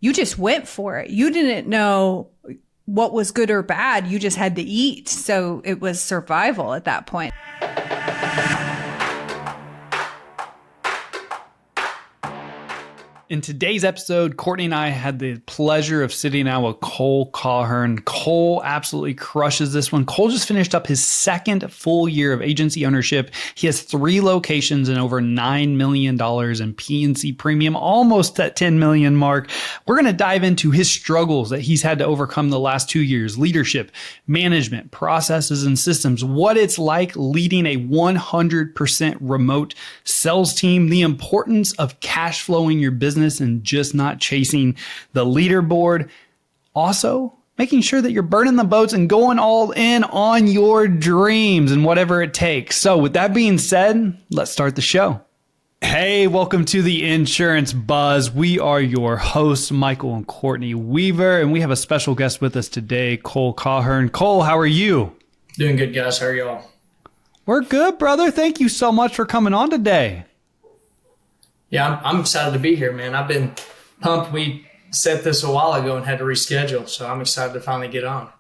You just went for it. You didn't know what was good or bad. You just had to eat. So it was survival at that point. In today's episode, Courtney and I had the pleasure of sitting down with Cole Caughern. Cole absolutely crushes this one. Cole just finished up his second full year of agency ownership. He has 3 locations and over $9 million in P&C premium, almost that 10 million mark. We're going to dive into his struggles that he's had to overcome the last 2 years, leadership, management, processes, and systems, what it's like leading a 100% remote sales team, the importance of cash flowing your business and just not chasing the leaderboard. Also, making sure that you're burning the boats and going all in on your dreams and whatever it takes. So with that being said, let's start the show. Hey, welcome to the Insurance Buzz. We are your hosts, Michael and Courtney Weaver, and we have a special guest with us today, Cole Caughern. Cole, how are you? Doing good, guys. How are y'all? We're good, brother. Thank you so much for coming on today. Yeah, I'm excited to be here, man. I've been pumped. We set this a while ago and had to reschedule, so I'm excited to finally get on.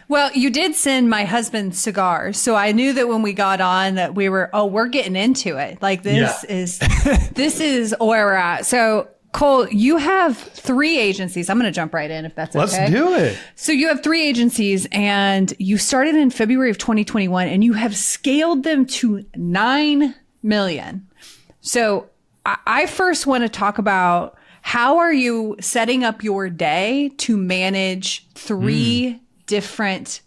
Well, you did send my husband cigars, so I knew that when we got on that we're getting into it. Like this is where we're at. So Cole, you have 3 agencies. I'm going to jump right in if that's okay. Let's do it. So you have 3 agencies and you started in February of 2021 and you have scaled them to 9 million. So I first want to talk about how are you setting up your day to manage 3 different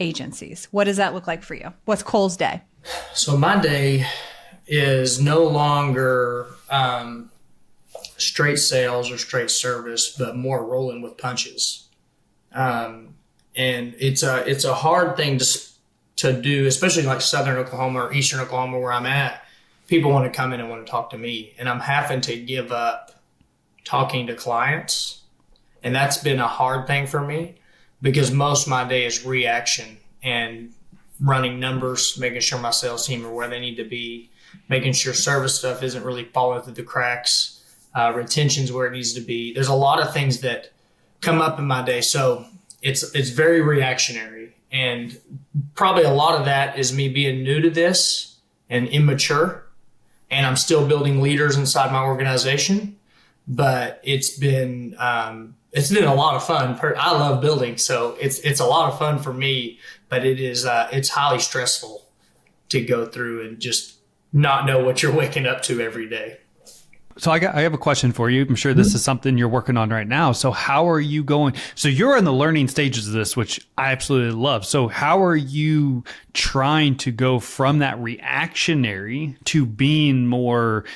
agencies? What does that look like for you? What's Cole's day? So my day is no longer straight sales or straight service, but more rolling with punches. And it's a hard thing to do, especially like Southern Oklahoma or Eastern Oklahoma where I'm at. People want to come in and want to talk to me, and I'm having to give up talking to clients. And that's been a hard thing for me because most of my day is reaction and running numbers, making sure my sales team are where they need to be, making sure service stuff isn't really falling through the cracks, retention's where it needs to be. There's a lot of things that come up in my day. So it's very reactionary. And probably a lot of that is me being new to this and immature. And I'm still building leaders inside my organization, but it's been a lot of fun. I love building, so it's a lot of fun for me. But it's highly stressful to go through and just not know what you're waking up to every day. So I have a question for you. I'm sure this is something you're working on right now. So how are you going? So you're in the learning stages of this, which I absolutely love. So how are you trying to go from that reactionary to being more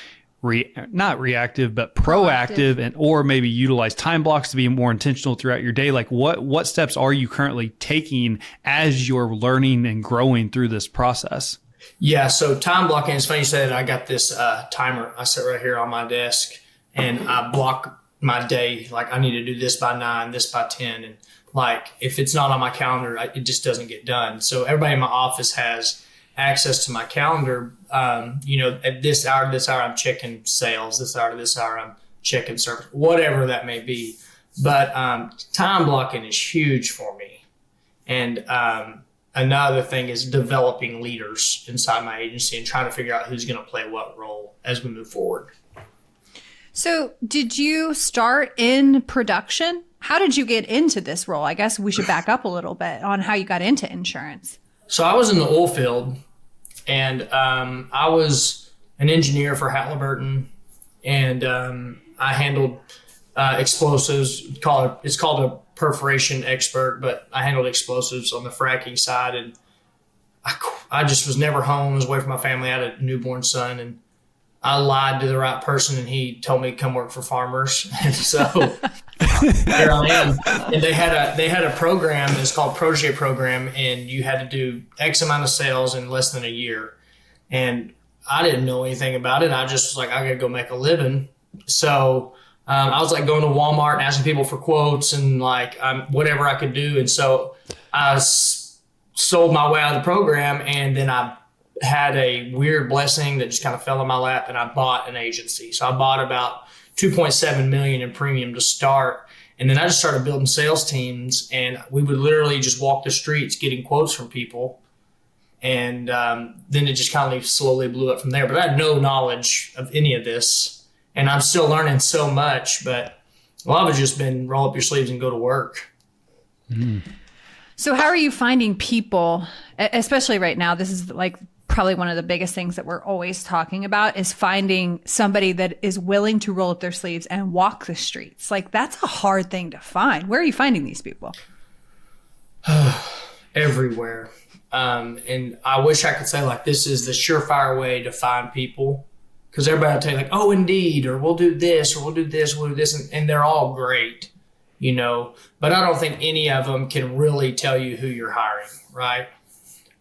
not reactive, but proactive and or maybe utilize time blocks to be more intentional throughout your day? Like what steps are you currently taking as you're learning and growing through this process? Yeah, so time blocking, it's funny you said I got this timer. I sit right here on my desk and I block my day. Like I need to do this by 9, this by 10. And like if it's not on my calendar, it just doesn't get done. So everybody in my office has access to my calendar. At this hour to this hour, I'm checking sales. This hour to this hour, I'm checking service, whatever that may be. But time blocking is huge for me. And another thing is developing leaders inside my agency and trying to figure out who's going to play what role as we move forward. So did you start in production? How did you get into this role? I guess we should back up a little bit on how you got into insurance. So I was in the oil field and I was an engineer for Halliburton and I handled explosives. It's called a perforation expert, but I handled explosives on the fracking side, and I just was never home. I was away from my family. I had a newborn son, and I lied to the right person, and he told me to come work for farmers. And so here I am. And they had a program. It's called Protege Program, and you had to do X amount of sales in less than a year. And I didn't know anything about it. I just was like, I got to go make a living. So I was like going to Walmart and asking people for quotes and like whatever I could do. And so I sold my way out of the program, and then I had a weird blessing that just kind of fell in my lap, and I bought an agency. So I bought about 2.7 million in premium to start. And then I just started building sales teams, and we would literally just walk the streets getting quotes from people. And then it just kind of slowly blew up from there. But I had no knowledge of any of this, and I'm still learning so much. But a lot of it's just been roll up your sleeves and go to work. Mm. So how are you finding people, especially right now? This is like probably one of the biggest things that we're always talking about, is finding somebody that is willing to roll up their sleeves and walk the streets. Like, that's a hard thing to find. Where are you finding these people? Everywhere. And I wish I could say like, this is the surefire way to find people. Because everybody will tell you like, oh, Indeed, or we'll do this, or we'll do this, we'll do this. And they're all great, you know, but I don't think any of them can really tell you who you're hiring, right?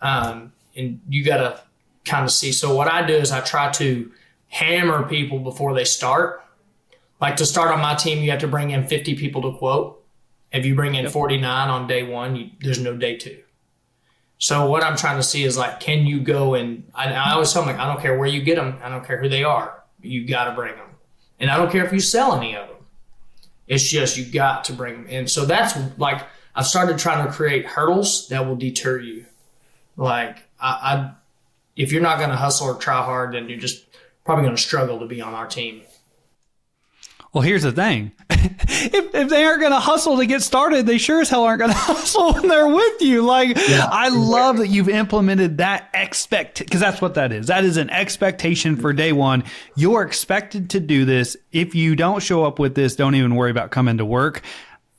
And you got to kind of see. So what I do is I try to hammer people before they start. Like, to start on my team, you have to bring in 50 people to quote. If you bring in 49 on day one, there's no day two. So what I'm trying to see is like, can you go and I always tell them, like, I don't care where you get them. I don't care who they are. You got to bring them. And I don't care if you sell any of them. It's just, you got to bring them in. So that's like, I've started trying to create hurdles that will deter you. Like, if you're not going to hustle or try hard, then you're just probably going to struggle to be on our team. Well, here's the thing. If they aren't going to hustle to get started, they sure as hell aren't going to hustle when they're with you. Like, yeah, I love that you've implemented that because that's what that is. That is an expectation for day one. You're expected to do this. If you don't show up with this, don't even worry about coming to work.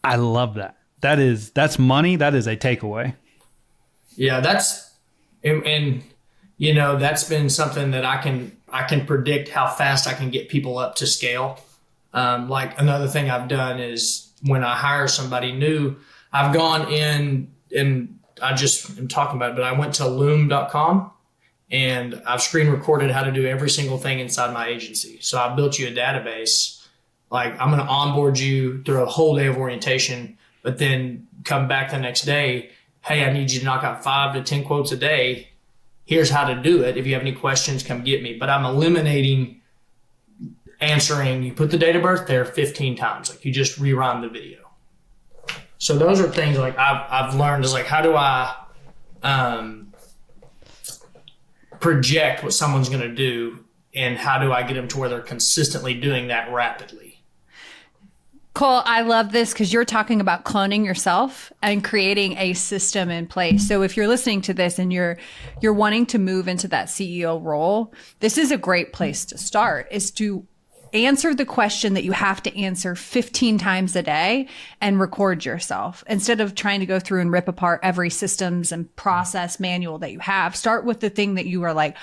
I love that. That's money. That is a takeaway. Yeah, and you know, that's been something that I can predict how fast I can get people up to scale. Like, another thing I've done is when I hire somebody new, I've gone in and I just am talking about it, but I went to loom.com and I've screen recorded how to do every single thing inside my agency. So I built you a database. Like, I'm going to onboard you through a whole day of orientation, but then come back the next day. Hey, I need you to knock out 5 to 10 quotes a day. Here's how to do it. If you have any questions, come get me. But I'm eliminating answering. You put the date of birth there 15 times. Like, you just rerun the video. So those are things like I've learned is like, how do I project what someone's going to do, and how do I get them to where they're consistently doing that rapidly? Cole, I love this because you're talking about cloning yourself and creating a system in place. So if you're listening to this and you're wanting to move into that CEO role, this is a great place to start, is to answer the question that you have to answer 15 times a day and record yourself. Instead of trying to go through and rip apart every systems and process manual that you have, start with the thing that you are like,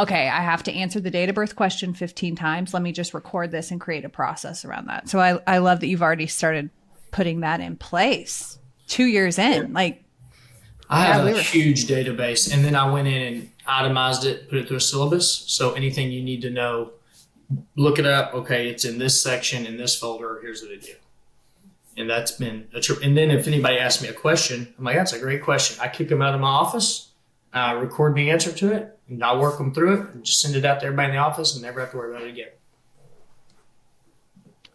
okay, I have to answer the date of birth question 15 times. Let me just record this and create a process around that. So I love that you've already started putting that in place 2 years in. Like, I have a huge database, and then I went in and itemized it, put it through a syllabus. So anything you need to know, look it up. Okay, it's in this section, in this folder. Here's the video. And that's been a trip. And then if anybody asks me a question, I'm like, that's a great question. I kick them out of my office, record the answer to it, and I'll work them through it and just send it out to everybody in the office and never have to worry about it again.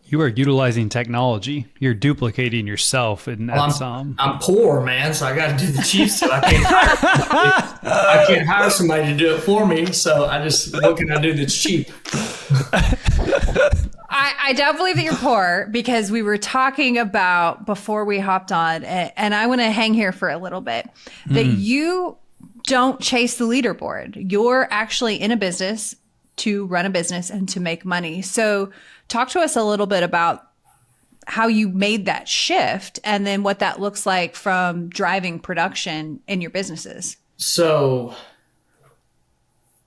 You are utilizing technology. You're duplicating yourself in that sum. I'm poor, man, so I got to do the cheap stuff. I can't hire somebody to do it for me, so what can I do that's cheap? I don't believe that you're poor, because we were talking about before we hopped on, and I want to hang here for a little bit, that you don't chase the leaderboard. You're actually in a business to run a business and to make money. So talk to us a little bit about how you made that shift, and then what that looks like from driving production in your businesses. So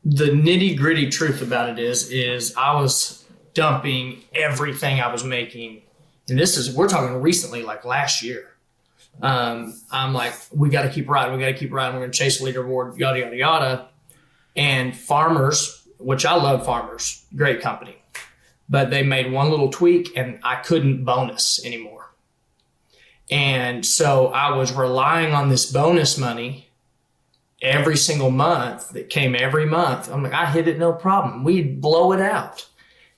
the nitty gritty truth about it is I was dumping everything I was making. And we're talking recently, like last year. I'm like, we got to keep riding. We're going to chase a leaderboard, yada, yada, yada. And farmers, which I love farmers, great company, but they made one little tweak and I couldn't bonus anymore. And so I was relying on this bonus money every single month that came every month. I'm like, I hit it, no problem. We'd blow it out.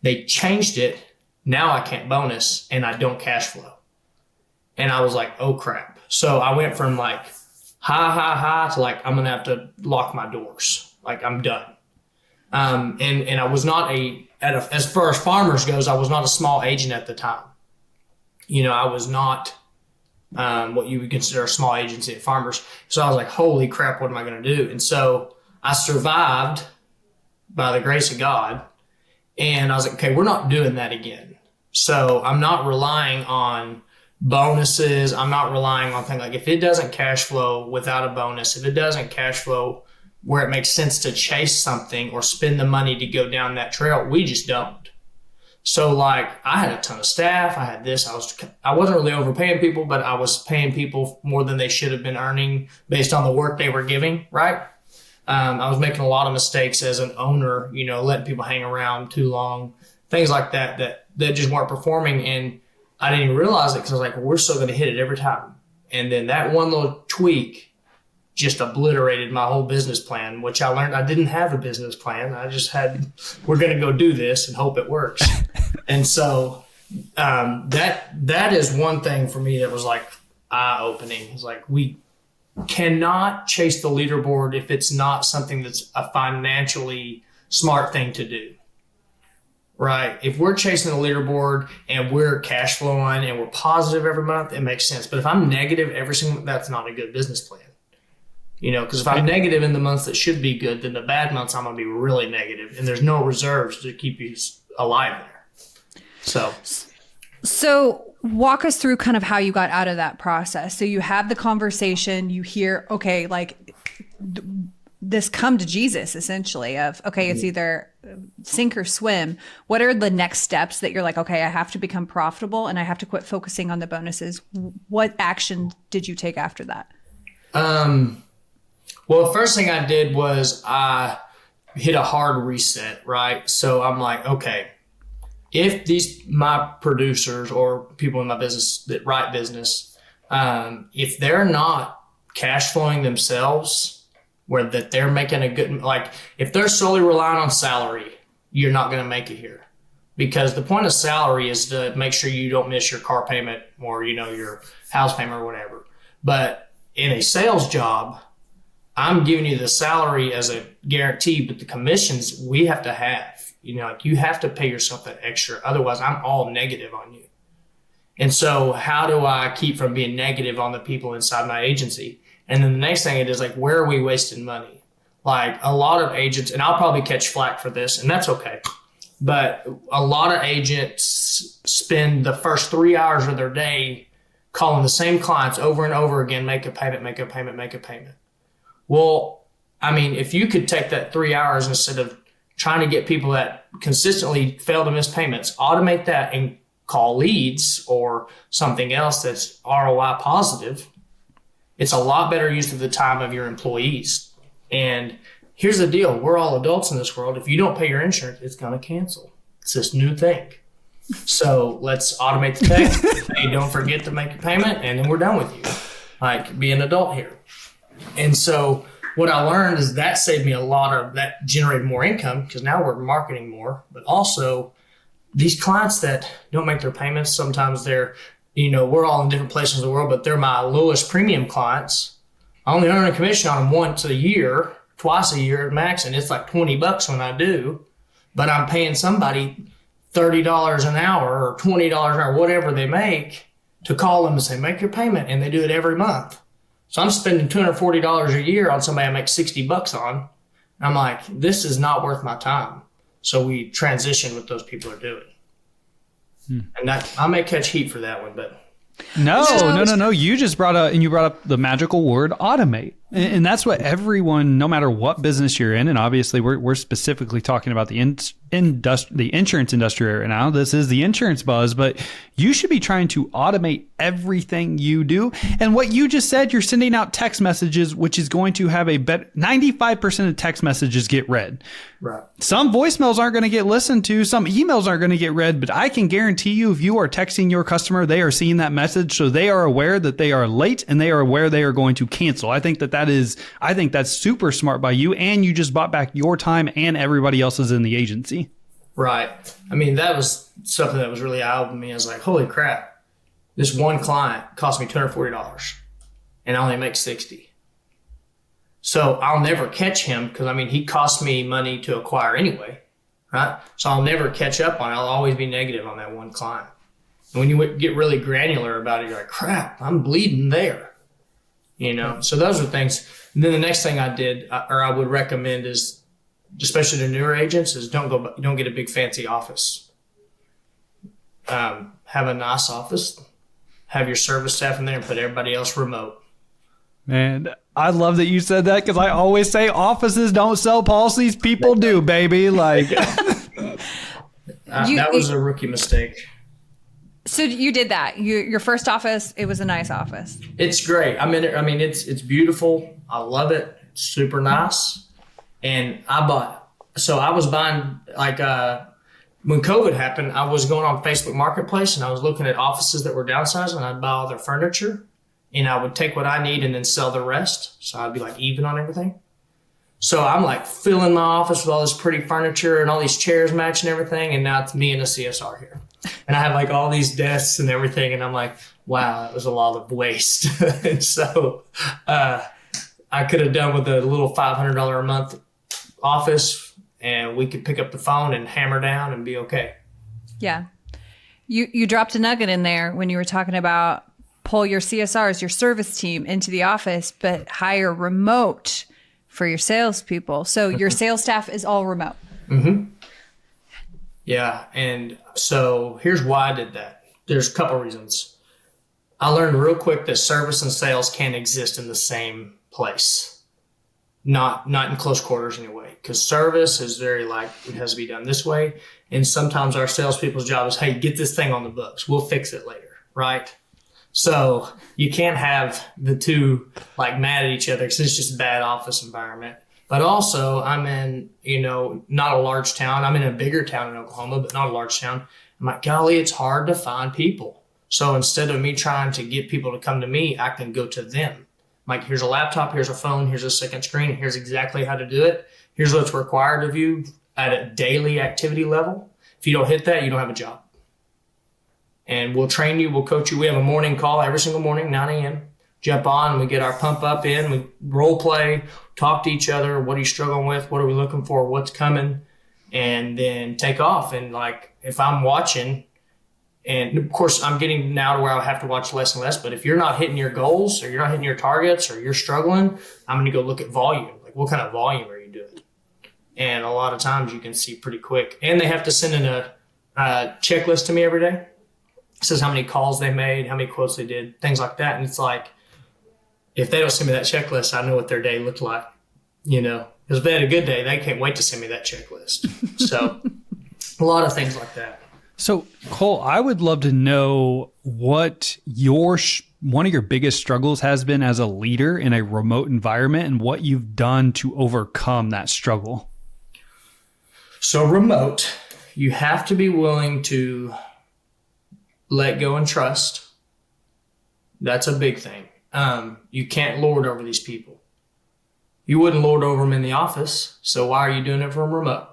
They changed it Now I can't bonus and I don't cash flow. And I was like, oh crap. So I went from like high to like, I'm going to have to lock my doors. Like I'm done. And I was not as far as farmers goes, I was not a small agent at the time. You know, I was not what you would consider a small agency at farmers. So I was like, holy crap, what am I going to do? And so I survived by the grace of God. And I was like, okay, we're not doing that again. So I'm not relying on bonuses. I'm not relying on things like if it doesn't cash flow without a bonus, if it doesn't cash flow where it makes sense to chase something or spend the money to go down that trail, we just don't. So like I had a ton of staff. I had this. I wasn't really overpaying people, but I was paying people more than they should have been earning based on the work they were giving, right? I was making a lot of mistakes as an owner, you know, letting people hang around too long, things like that just weren't performing. And I didn't even realize it because I was like, well, we're still going to hit it every time. And then that one little tweak just obliterated my whole business plan, which I learned I didn't have a business plan. I just had, we're going to go do this and hope it works. And so that is one thing for me that was like eye-opening. It's like we cannot chase the leaderboard if it's not something that's a financially smart thing to do. Right. If we're chasing the leaderboard and we're cash flowing and we're positive every month, it makes sense. But if I'm negative every single, that's not a good business plan. You know, because if I'm negative in the months that should be good, then the bad months I'm going to be really negative, and there's no reserves to keep you alive there. So walk us through kind of how you got out of that process. So you have the conversation, you hear, okay, like this come to Jesus essentially of, okay, it's either sink or swim. What are the next steps that you're like, okay, I have to become profitable and I have to quit focusing on the bonuses. What action did you take after that? Well, the first thing I did was I hit a hard reset, right? So I'm like, okay, if my producers or people in my business that write business, if they're not cash flowing themselves, where that they're making a good, like if they're solely relying on salary, you're not going to make it here, because the point of salary is to make sure you don't miss your car payment or, you know, your house payment or whatever. But in a sales job, I'm giving you the salary as a guarantee, but the commissions we have to have. You know, like you have to pay yourself that extra. Otherwise, I'm all negative on you. And so how do I keep from being negative on the people inside my agency? And then the next thing it is like, where are we wasting money? Like a lot of agents, and I'll probably catch flack for this, and that's okay. But a lot of agents spend the first 3 hours of their day calling the same clients over and over again, make a payment, make a payment, make a payment. Well, I mean, if you could take that 3 hours instead of trying to get people that consistently fail to miss payments, automate that and call leads or something else that's ROI positive, it's a lot better use of the time of your employees. And here's the deal. We're all adults in this world. If you don't pay your insurance, it's going to cancel. It's this new thing. So let's automate the tech. Hey, don't forget to make your payment, and then we're done with you. Like, be an adult here. And so what I learned is that saved me a lot of that, generated more income because now we're marketing more. But also these clients that don't make their payments, sometimes they're, you know, we're all in different places in the world, but they're my lowest premium clients. I only earn a commission on them once a year, twice a year at max, and it's like $20 when I do. But I'm paying somebody $30 an hour or $20 an hour, whatever they make, to call them and say, make your payment. And they do it every month. So I'm spending $240 a year on somebody I make $60 on. And I'm like, this is not worth my time. So we transition what those people are doing. And that I may catch heat for that one, but No. You just brought up the magical word automate. And that's what everyone, no matter what business you're in, and obviously we're specifically talking about the insurance industry right now. This is the insurance buzz, but you should be trying to automate everything you do. And what you just said, you're sending out text messages, which is going to have 95% of text messages get read. Right. Some voicemails aren't going to get listened to. Some emails aren't going to get read, but I can guarantee you if you are texting your customer, they are seeing that message. So they are aware that they are late and they are aware they are going to cancel. I think that's super smart by you. And you just bought back your time and everybody else's in the agency. Right. I mean, that was something that was really eye-opening to me. I was like, holy crap, this one client cost me $240 and I only make 60. So I'll never catch him because, I mean, he cost me money to acquire anyway, right? So I'll never catch up on it. I'll always be negative on that one client. And when you get really granular about it, you're like, crap, I'm bleeding there. You know, so those are things. And then the next thing I did, or I would recommend is, especially to newer agents, is don't get a big fancy office. Have a nice office, have your service staff in there and put everybody else remote. Man, I love that you said that because I always say offices don't sell policies. People do, baby. Like that was a rookie mistake. So you did that. Your first office, it was a nice office. It's great. I mean, it's beautiful. I love it. It's super nice. And I was buying, like, when COVID happened, I was going on Facebook Marketplace and I was looking at offices that were downsizing. I'd buy all their furniture and I would take what I need and then sell the rest. So I'd be like even on everything. So I'm like filling my office with all this pretty furniture and all these chairs matching everything. And now it's me and a CSR here. And I have like all these desks and everything. And I'm like, wow, that was a lot of waste. And so I could have done with a little $500 a month office and we could pick up the phone and hammer down and be okay. Yeah. You dropped a nugget in there when you were talking about pull your CSRs, your service team into the office, but hire remote for your salespeople. So your sales staff is all remote. Mm-hmm. Yeah. And so here's why I did that. There's a couple reasons. I learned real quick that service and sales can't exist in the same place. Not in close quarters anyway, because service is very like it has to be done this way. And sometimes our salespeople's job is, hey, get this thing on the books. We'll fix it later, right? So you can't have the two like mad at each other because it's just a bad office environment. But also I'm in, not a large town. I'm in a bigger town in Oklahoma, but not a large town. I'm like, golly, it's hard to find people. So instead of me trying to get people to come to me, I can go to them. Like, here's a laptop, here's a phone, here's a second screen, here's exactly how to do it. Here's what's required of you at a daily activity level. If you don't hit that, you don't have a job. And we'll train you, we'll coach you. We have a morning call every single morning, 9 a.m. Jump on, we get our pump up in, we role play, talk to each other. What are you struggling with? What are we looking for? What's coming? And then take off. And like, if I'm watching, and of course I'm getting now to where I have to watch less and less, but if you're not hitting your goals or you're not hitting your targets or you're struggling, I'm going to go look at volume. Like, what kind of volume are you doing? And a lot of times you can see pretty quick. And they have to send in a checklist to me every day. It says how many calls they made, how many quotes they did, things like that. And it's like, if they don't send me that checklist, I know what their day looked like, because if they had a good day, they can't wait to send me that checklist. So a lot of things like that. So Cole, I would love to know what one of your biggest struggles has been as a leader in a remote environment and what you've done to overcome that struggle. So remote, you have to be willing to let go and trust. That's a big thing. You can't lord over these people. You wouldn't lord over them in the office. So why are you doing it from remote?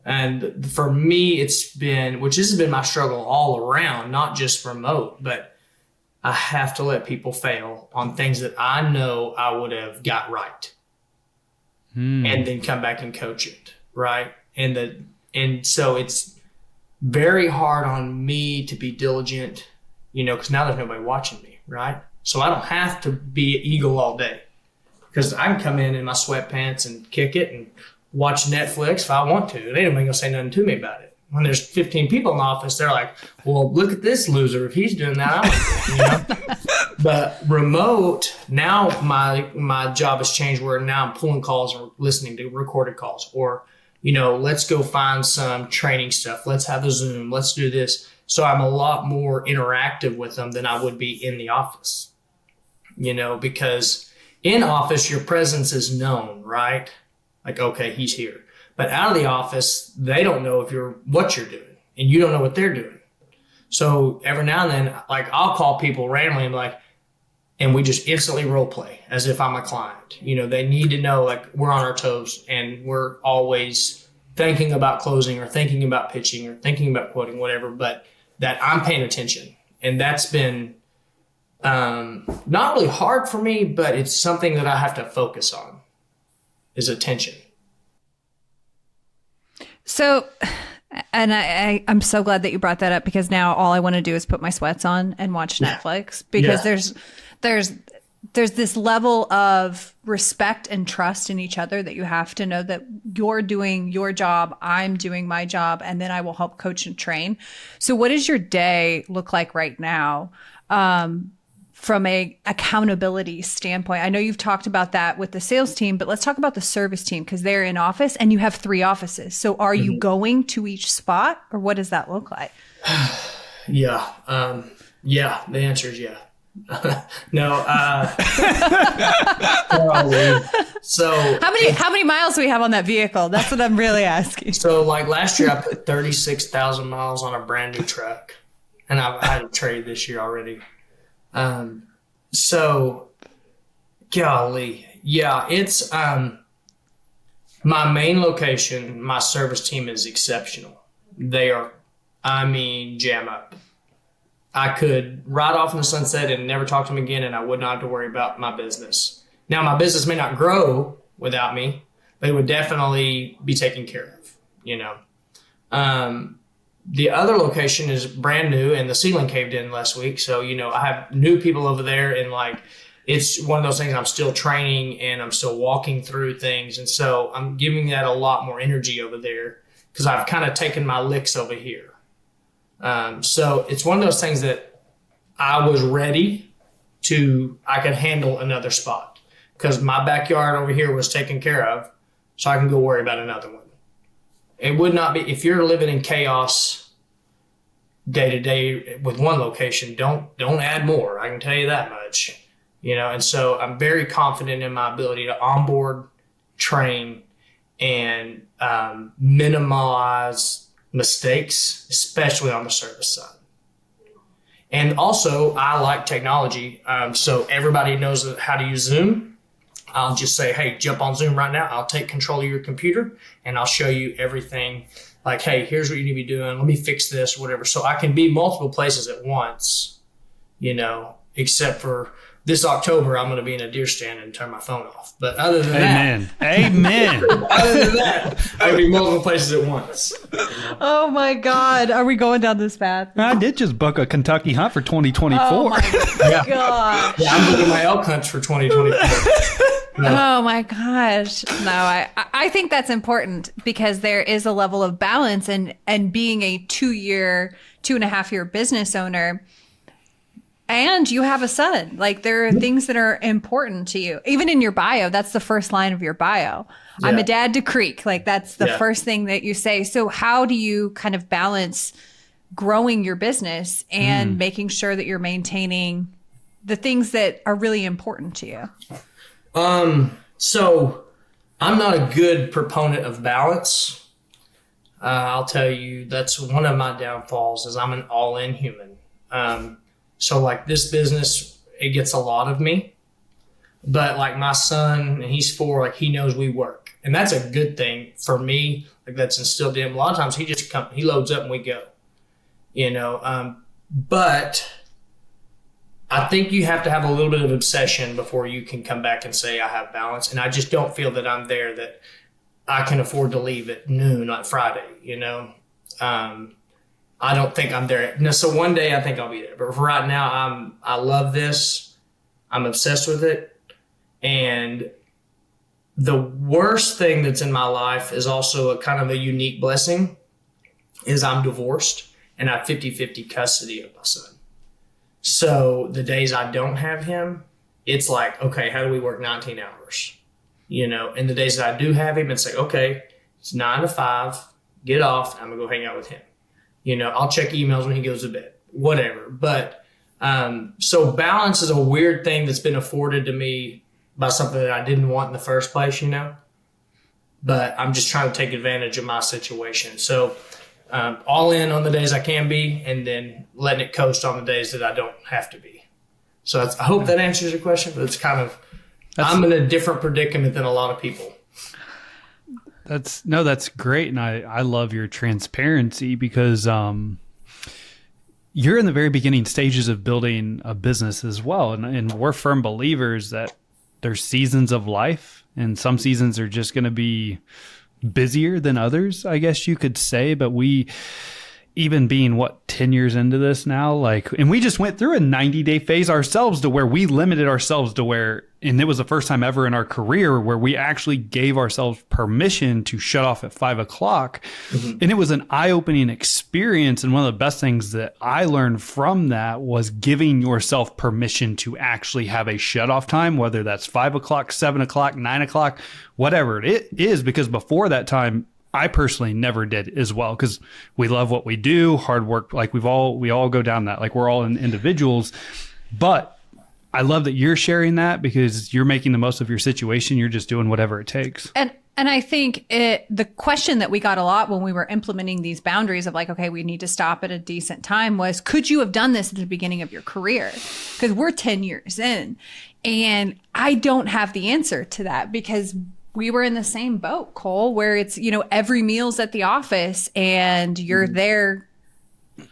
And for me, which has been my struggle all around, not just remote, but I have to let people fail on things that I know I would have got right. And then come back and coach it. Right. And so it's very hard on me to be diligent, because now there's nobody watching me. Right. So I don't have to be an eagle all day because I can come in my sweatpants and kick it and watch Netflix if I want to. They don't even gonna say nothing to me about it. When there's 15 people in the office, they're like, well, look at this loser. If he's doing that, But remote, now my job has changed where now I'm pulling calls or listening to recorded calls or, let's go find some training stuff. Let's have a Zoom. Let's do this. So I'm a lot more interactive with them than I would be in the office, because in office, your presence is known, right? Like, okay, he's here. But out of the office, they don't know what you're doing and you don't know what they're doing. So every now and then, like, I'll call people randomly and be like, and we just instantly role play as if I'm a client. They need to know, like, we're on our toes and we're always thinking about closing or thinking about pitching or thinking about quoting, whatever, but that I'm paying attention. And that's been not really hard for me, but it's something that I have to focus on is attention. So, and I'm so glad that you brought that up, because now all I want to do is put my sweats on and watch Netflix, because there's this level of respect and trust in each other that you have to know that you're doing your job, I'm doing my job, and then I will help coach and train. So what does your day look like right now? From a accountability standpoint? I know you've talked about that with the sales team, but let's talk about the service team, because they're in office and you have 3 offices. So are you going to each spot, or what does that look like? Yeah. The answer is yeah. No. So how many miles do we have on that vehicle? That's what I'm really asking. So like last year I put 36,000 miles on a brand new truck, and I've had a trade this year already. So golly, yeah, it's, my main location, my service team is exceptional. They are, jam up. I could ride off in the sunset and never talk to them again, and I would not have to worry about my business. Now, my business may not grow without me, but it would definitely be taken care of, The other location is brand new, and the ceiling caved in last week. So, I have new people over there, and it's one of those things I'm still training and I'm still walking through things. And so I'm giving that a lot more energy over there, because I've kind of taken my licks over here. So it's one of those things that I was ready I could handle another spot, because my backyard over here was taken care of, so I can go worry about another one. It would not be, if you're living in chaos day to day with one location, don't add more. I can tell you that much, and so I'm very confident in my ability to onboard, train, and minimize mistakes, especially on the service side. And also, I like technology. So everybody knows how to use Zoom. I'll just say, hey, jump on Zoom right now. I'll take control of your computer and I'll show you everything. Like, hey, here's what you need to be doing. Let me fix this, whatever. So I can be multiple places at once, except for this October, I'm going to be in a deer stand and turn my phone off. But other than Amen. other than that, I can be multiple places at once. Oh my God. Are we going down this path? I did just book a Kentucky hunt for 2024. Oh my gosh. Yeah, I'm booking my elk hunts for 2024. No. Oh my gosh. No, I think that's important, because there is a level of balance, and being a 2.5 year business owner, and you have a son. Like, there are things that are important to you. Even in your bio, that's the first line of your bio. Yeah. I'm a dad to Creek. Like, that's the first thing that you say. So how do you kind of balance growing your business and making sure that you're maintaining the things that are really important to you? So I'm not a good proponent of balance. I'll tell you, that's one of my downfalls, is I'm an all-in human. So like this business, it gets a lot of me, but like my son, and he's 4, like he knows we work, and that's a good thing for me. Like that's instilled in him. A lot of times he loads up and we go, but I think you have to have a little bit of obsession before you can come back and say I have balance. And I just don't feel that I'm there, that I can afford to leave at noon on Friday, I don't think I'm there. No, so one day I think I'll be there. But for right now, I love this. I'm obsessed with it. And the worst thing that's in my life is also a kind of a unique blessing, is I'm divorced and I have 50-50 custody of my son. So the days I don't have him, it's like, okay, how do we work 19 hours? And the days that I do have him, it's like, okay, it's 9 to 5, get off, I'm going to go hang out with him. I'll check emails when he goes to bed, whatever. But so balance is a weird thing that's been afforded to me by something that I didn't want in the first place, But I'm just trying to take advantage of my situation. So all in on the days I can be, and then letting it coast on the days that I don't have to be. So I hope that answers your question, but it's kind of, I'm in a different predicament than a lot of people. That's great. And I love your transparency because you're in the very beginning stages of building a business as well. And we're firm believers that there's seasons of life, and some seasons are just going to be busier than others, I guess you could say. But we, even being 10 years into this now, and we just went through a 90-day phase ourselves to where we limited ourselves to and it was the first time ever in our career where we actually gave ourselves permission to shut off at 5 o'clock. Mm-hmm. And it was an eye-opening experience. And one of the best things that I learned from that was giving yourself permission to actually have a shut-off time, whether that's 5 o'clock, 7 o'clock, 9 o'clock, whatever it is, because before that time, I personally never did as well, because we love what we do, hard work. We all go down that, we're all individuals, but I love that you're sharing that because you're making the most of your situation. You're just doing whatever it takes. And I think the question that we got a lot when we were implementing these boundaries of okay, we need to stop at a decent time was, could you have done this at the beginning of your career? Because we're 10 years in, and I don't have the answer to that because we were in the same boat, Cole, where it's, every meal's at the office and you're there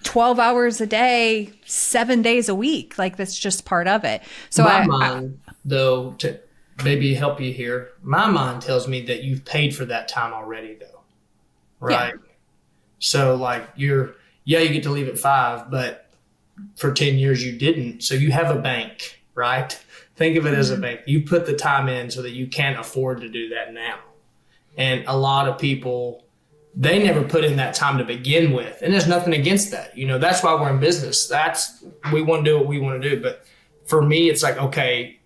12 hours a day, 7 days a week. That's just part of it. So my mind, though, to maybe help you here, my mind tells me that you've paid for that time already, though. Right? Yeah. So you get to leave at 5, but for 10 years you didn't. So you have a bank, right? Think of it as a bank. You put the time in so that you can't afford to do that now. And a lot of people, they never put in that time to begin with. And there's nothing against that. That's why we're in business. We want to do what we want to do. But for me, it's okay,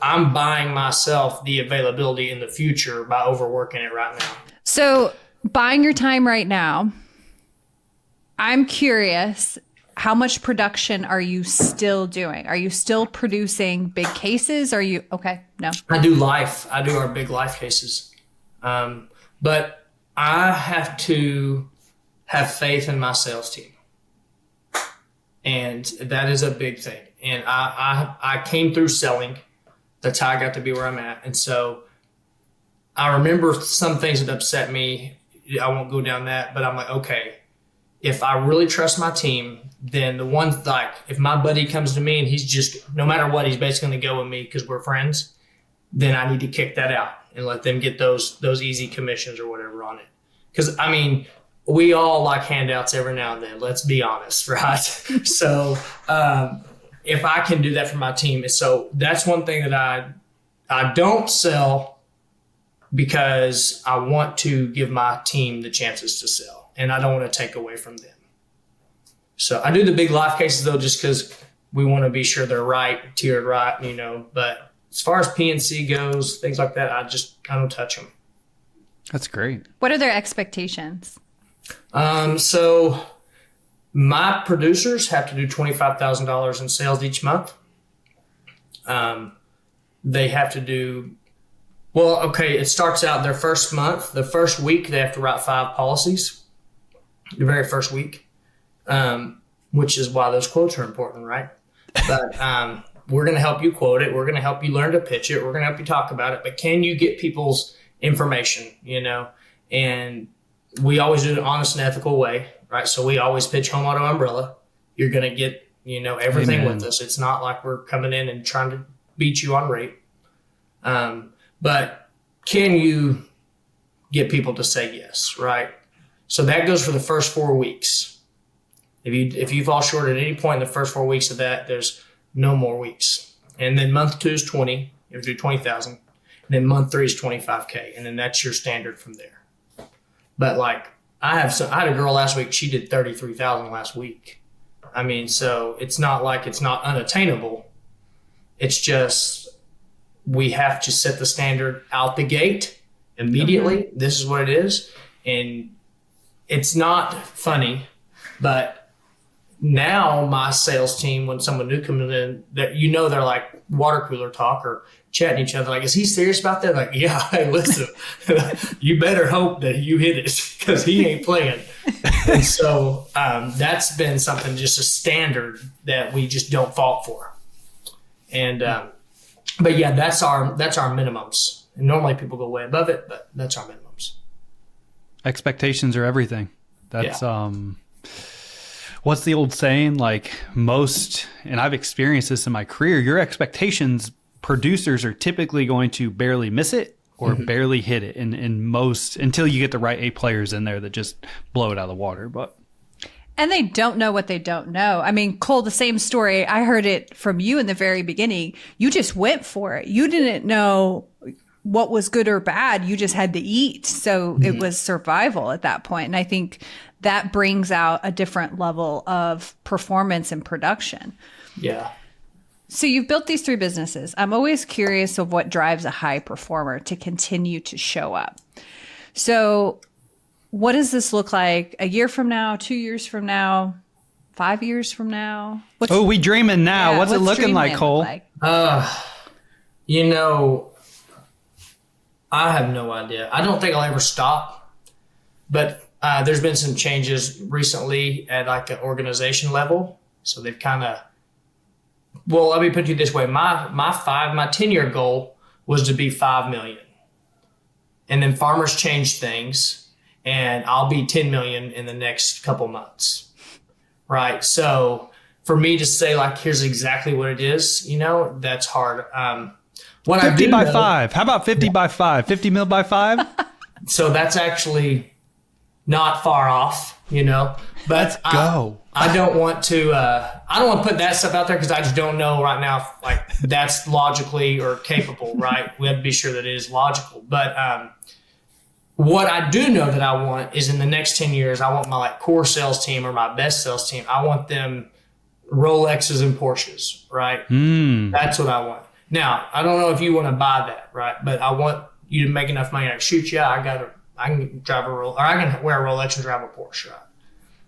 I'm buying myself the availability in the future by overworking it right now. So buying your time right now, I'm curious, how much production are you still doing? Are you still producing big cases? Okay? No. I do our big life cases. But I have to have faith in my sales team. And that is a big thing. And I came through selling. That's how I got to be where I'm at. And so I remember some things that upset me. I won't go down that, but I'm okay, if I really trust my team, then the ones if my buddy comes to me and he's just, no matter what, he's basically going to go with me because we're friends, then I need to kick that out and let them get those easy commissions or whatever on it. Because, we all like handouts every now and then, let's be honest, right? So if I can do that for my team, so that's one thing that I don't sell because I want to give my team the chances to sell. And I don't want to take away from them. So I do the big life cases, though, just because we want to be sure they're right, tiered right, But as far as PNC goes, things like that, I don't touch them. That's great. What are their expectations? So my producers have to do $25,000 in sales each month. They have to do, it starts out their first month. The first week, they have to write 5 policies. The very first week, which is why those quotes are important, right? But we're going to help you quote it. We're going to help you learn to pitch it. We're going to help you talk about it. But can you get people's information, And we always do it in an honest and ethical way, right? So we always pitch home auto umbrella. You're going to get, everything Amen. With us. It's not like we're coming in and trying to beat you on rate. But can you get people to say yes, right? So that goes for the first 4 weeks. If you fall short at any point in the first 4 weeks of that, there's no more weeks. And then month 2 is 20. You have to do 20,000. And then month 3 is 25K. And then that's your standard from there. But I had a girl last week. She did 33,000 last week. So it's not like it's not unattainable. It's just we have to set the standard out the gate immediately. Mm-hmm. This is what it is. And it's not funny, but now my sales team, when someone new comes in, they're water cooler talk or chatting each other. Is he serious about that? Yeah, hey, listen, you better hope that you hit it because he ain't playing. And so that's been something, just a standard that we just don't fault for. And but yeah, that's our minimums. And normally people go way above it, but that's our minimums. Expectations are everything. That's what's the old saying? Like most, and I've experienced this in my career, your expectations, producers are typically going to barely miss it or barely hit it in most, until you get the right A players in there that just blow it out of the water. And they don't know what they don't know. I mean, Cole, the same story. I heard it from you in the very beginning. You just went for it. You didn't know what was good or bad. You just had to eat. So it was survival at that point. And I think that brings out a different level of performance and production. Yeah. So you've built these 3 businesses. I'm always curious of what drives a high performer to continue to show up. So what does this look like a year from now, 2 years from now, 5 years from now? We dreaming now. Yeah, what's it looking like, Cole? You know, I have no idea. I don't think I'll ever stop, but there's been some changes recently at like an organization level. So they've kind of, well, let me put it this way. My 10-year goal was to be 5 million. And then farmers changed things, and I'll be 10 million in the next couple months. Right. So for me to say like, here's exactly what it is, you know, that's hard. What 50 by 5. How about 50 by 5? 50 mil by 5? So that's actually not far off, you know, but I don't want to put that stuff out there because I just don't know right now if, like, that's logically or capable, right? We have to be sure that it is logical. But what I do know that I want is in the next 10 years, I want my like core sales team or my best sales team. I want them Rolexes and Porsches, right? That's what I want. Now, I don't know if you want to buy that, right? But I want you to make enough money. Like, shoot, yeah, I can drive I can wear a Rolex and drive a Porsche, right?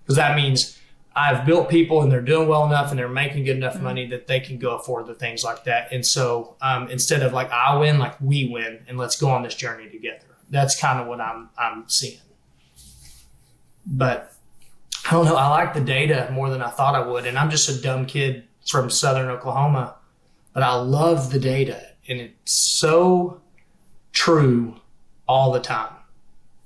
Because that means I've built people and they're doing well enough and they're making good enough money that they can go afford the things like that. And so instead of like I win, like we win, and let's go on this journey together. That's kind of what I'm seeing. But I don't know. I like the data more than I thought I would. And I'm just a dumb kid from Southern Oklahoma, but I love the data. And it's so true all the time.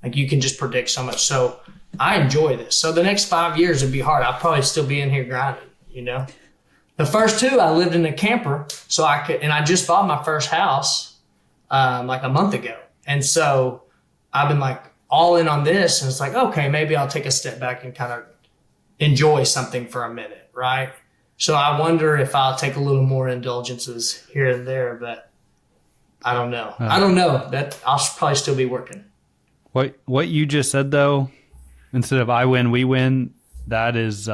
Like you can just predict so much. So I enjoy this. So the next 5 years would be hard. I'll probably still be in here grinding, you know. The first 2, I lived in a camper, so I just bought my first house like a month ago. And so I've been like all in on this, and it's like, okay, maybe I'll take a step back and kind of enjoy something for a minute, right? So I wonder if I'll take a little more indulgences here and there, but I don't know. I don't know. That I'll probably still be working. What you just said though, instead of I win, we win, that's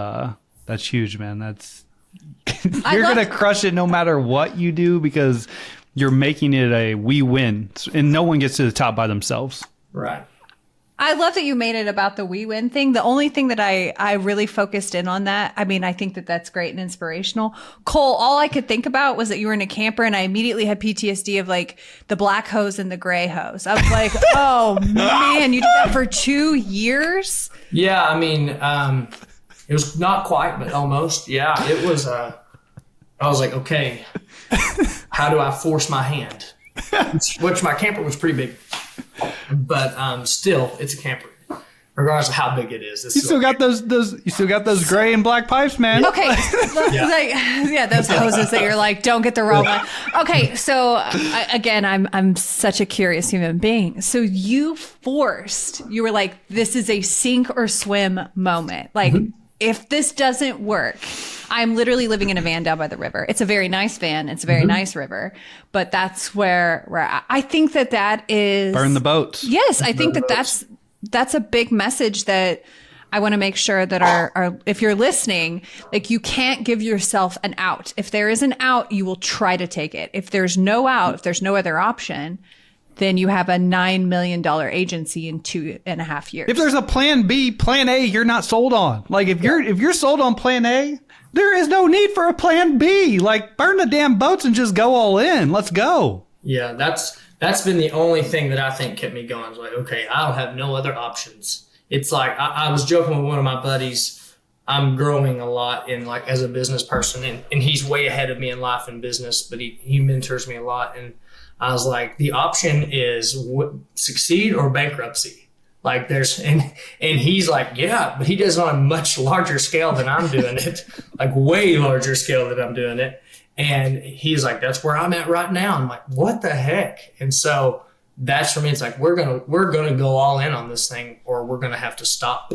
huge, man. That's you're gonna crush it no matter what you do because you're making it a we win, and no one gets to the top by themselves. Right. I love that you made it about the we win thing. The only thing that I really focused in on that, I mean, I think that that's great and inspirational. Cole, all I could think about was that you were in a camper, and I immediately had PTSD of like the black hose and the gray hose. I was like, oh man, you did that for 2 years? Yeah, I mean, it was not quite, but almost. Yeah, it was, I was like, okay, how do I force my hand? Which my camper was pretty big. But still, it's a camper, regardless of how big it is. You still got those gray and black pipes, man. Okay, those hoses that you're like, don't get the wrong one. Okay, so again, I'm such a curious human being. So you were like, this is a sink or swim moment. Like, if this doesn't work, I'm literally living in a van down by the river. It's a very nice van. It's a very nice river. But that's where I think that is... Burn the boats. Yes, I think that's a big message that I want to make sure that our if you're listening, like you can't give yourself an out. If there is an out, you will try to take it. If there's no out, if there's no other option, then you have a $9 million agency in 2.5 years. If there's a plan B, plan A, you're not sold on. Like if you're sold on plan A, there is no need for a plan B. Like burn the damn boats and just go all in. Let's go. Yeah, that's been the only thing that I think kept me going. I was like, okay, I'll have no other options. It's like I was joking with one of my buddies. I'm growing a lot in like as a business person, and he's way ahead of me in life and business, but he mentors me a lot. And I was like, the option is succeed or bankruptcy. Like and he's like, yeah, but he does it on a much larger scale than I'm doing it, like way larger scale than I'm doing it. And he's like, that's where I'm at right now. I'm like, what the heck? And so that's for me. It's like, we're going to go all in on this thing, or we're going to have to stop.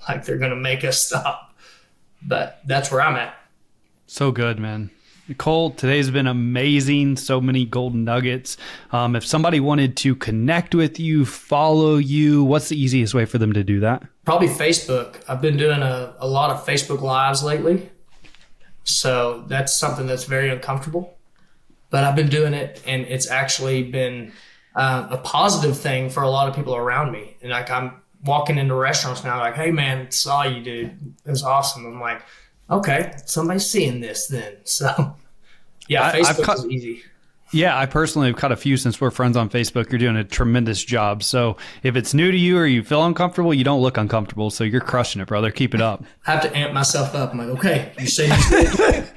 Like, they're going to make us stop. But that's where I'm at. So good, man. Cole, today's been amazing. So many golden nuggets. If somebody wanted to connect with you, follow you, what's the easiest way for them to do that? Probably Facebook. I've been doing a lot of Facebook Lives lately. So that's something that's very uncomfortable. But I've been doing it, and it's actually been a positive thing for a lot of people around me. And like, I'm walking into restaurants now, like, hey, man, saw you, dude. It was awesome. I'm like, okay, somebody's seeing this then. So, yeah, Facebook is easy. Yeah, I personally have caught a few since we're friends on Facebook. You're doing a tremendous job. So if it's new to you or you feel uncomfortable, you don't look uncomfortable. So you're crushing it, brother. Keep it up. I have to amp myself up. I'm like, okay, you say these things.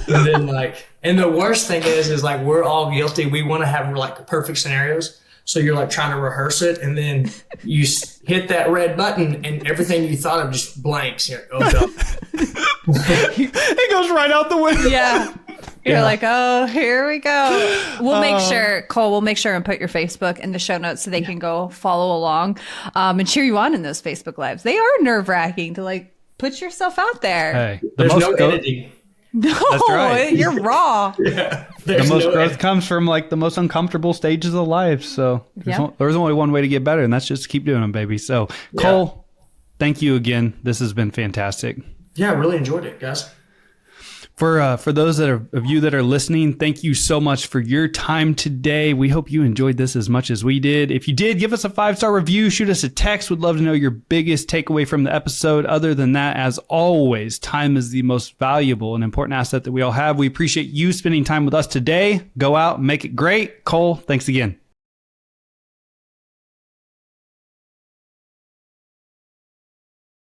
And then and the worst thing is like, we're all guilty. We want to have like perfect scenarios. So you're like trying to rehearse it, and then you hit that red button, and everything you thought of just blanks. You're like, oh, God. It goes right out the window. Yeah. You're like, oh, here we go. We'll make sure, Cole, we'll make sure and put your Facebook in the show notes so they can go follow along and cheer you on in those Facebook Lives. They are nerve-wracking to like put yourself out there. Hey, there's no editing. No, that's right. You're raw. Yeah, the most growth comes from like the most uncomfortable stages of life. So there's only one way to get better, and that's just to keep doing them, baby. So Cole, thank you again. This has been fantastic. Yeah, I really enjoyed it, guys. For those of you that are listening, thank you so much for your time today. We hope you enjoyed this as much as we did. If you did, give us a 5-star review, shoot us a text. We'd love to know your biggest takeaway from the episode. Other than that, as always, time is the most valuable and important asset that we all have. We appreciate you spending time with us today. Go out and make it great. Cole, thanks again.